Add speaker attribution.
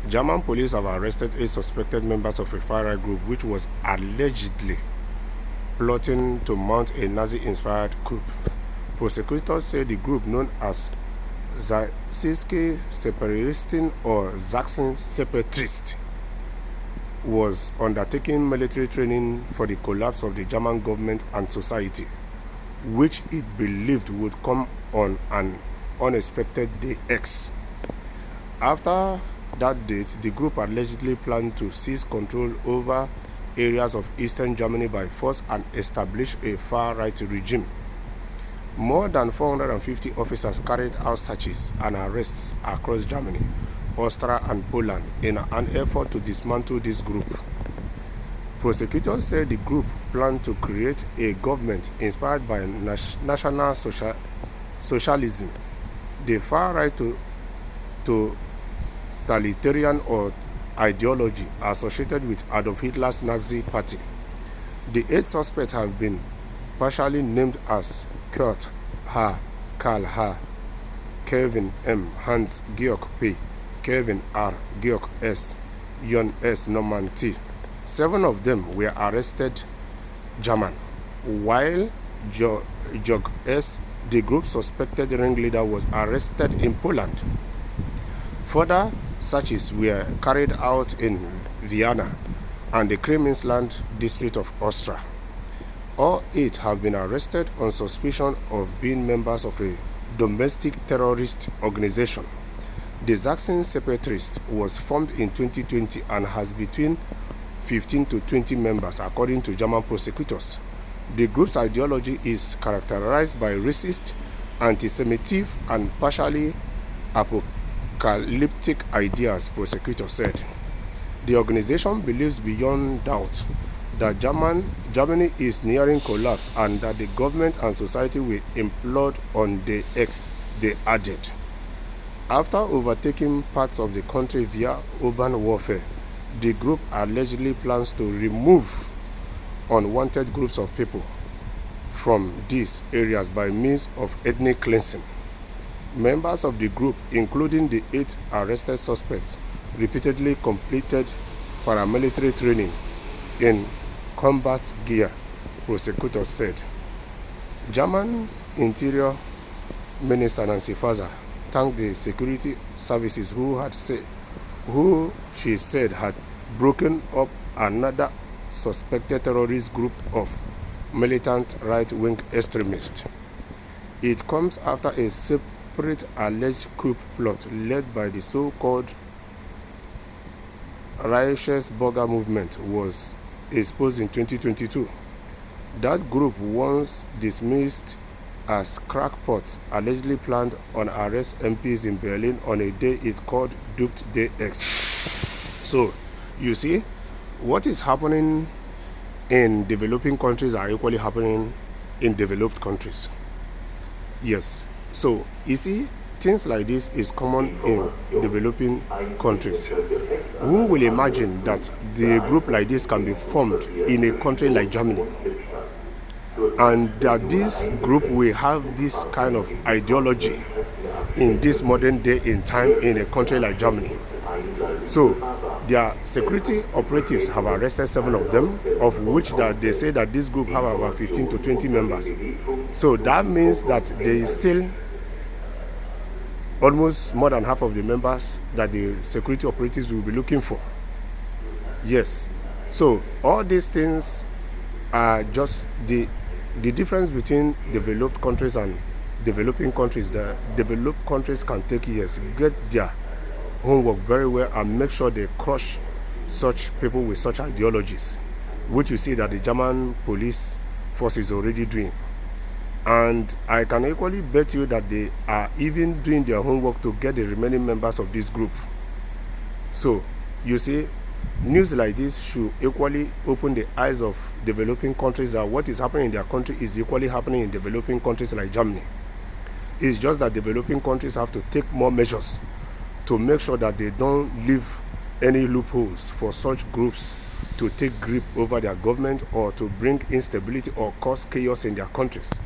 Speaker 1: German police have arrested 8 suspected members of a far-right group which was allegedly plotting to mount a Nazi-inspired coup. Prosecutors say the group, known as Sächsische Separatisten or Sachsen Separatists, was undertaking military training for the collapse of the German government and society, which it believed would come on an unexpected day X. After that date, the group allegedly planned to seize control over areas of eastern Germany by force and establish a far-right regime. More than 450 officers carried out searches and arrests across Germany, Austria, and Poland in an effort to dismantle this group. Prosecutors say the group planned to create a government inspired by National Socialism, the far-right totalitarian or ideology associated with Adolf Hitler's Nazi Party. The 8 suspects have been partially named as Kurt H., Karl H., Kevin M., Hans Georg P., Kevin R., Georg S., Jon S., Norman T. 7 of them were arrested German, while Georg S., the group's suspected ringleader, was arrested in Poland. Further searches were carried out in Vienna and the Kremisland district of Austria. All 8 have been arrested on suspicion of being members of a domestic terrorist organization. The Sachsen Separatists was formed in 2020 and has between 15 to 20 members, according to German prosecutors. The group's ideology is characterized by racist, anti-Semitic, and partially apocalyptic ideas, prosecutors said. The organization believes beyond doubt that Germany is nearing collapse and that the government and society will implode on the X, they added. After overtaking parts of the country via urban warfare, the group allegedly plans to remove unwanted groups of people from these areas by means of ethnic cleansing. Members of the group, including the 8 arrested suspects, repeatedly completed paramilitary training in combat gear, prosecutors said. German Interior Minister Nancy Faeser thanked the security services who she said had broken up another suspected terrorist group of militant right-wing extremists. It comes after a separate alleged coup plot led by the so-called Reichsbürger movement was exposed in 2022. That group, once dismissed as crackpots, allegedly planned on arrest MPs in Berlin on a day it called Duped Day X. So, you see, what is happening in developing countries are equally happening in developed countries. Yes. So, you see, things like this is common in developing countries. Who will imagine that the group like this can be formed in a country like Germany? And that this group will have this kind of ideology in this modern day in time in a country like Germany. So, their security operatives have arrested 7 of them, of which that they say that this group have about 15 to 20 members. So that means that there is still almost more than half of the members that the security operatives will be looking for. Yes. So all these things are just the difference between developed countries and developing countries. The developed countries can take years, get their homework very well, and make sure they crush such people with such ideologies, which you see that the German police force is already doing. And I can equally bet you that they are even doing their homework to get the remaining members of this group. So, you see, news like this should equally open the eyes of developing countries that what is happening in their country is equally happening in developing countries like Germany. It's just that developing countries have to take more measures to make sure that they don't leave any loopholes for such groups to take grip over their government or to bring instability or cause chaos in their countries.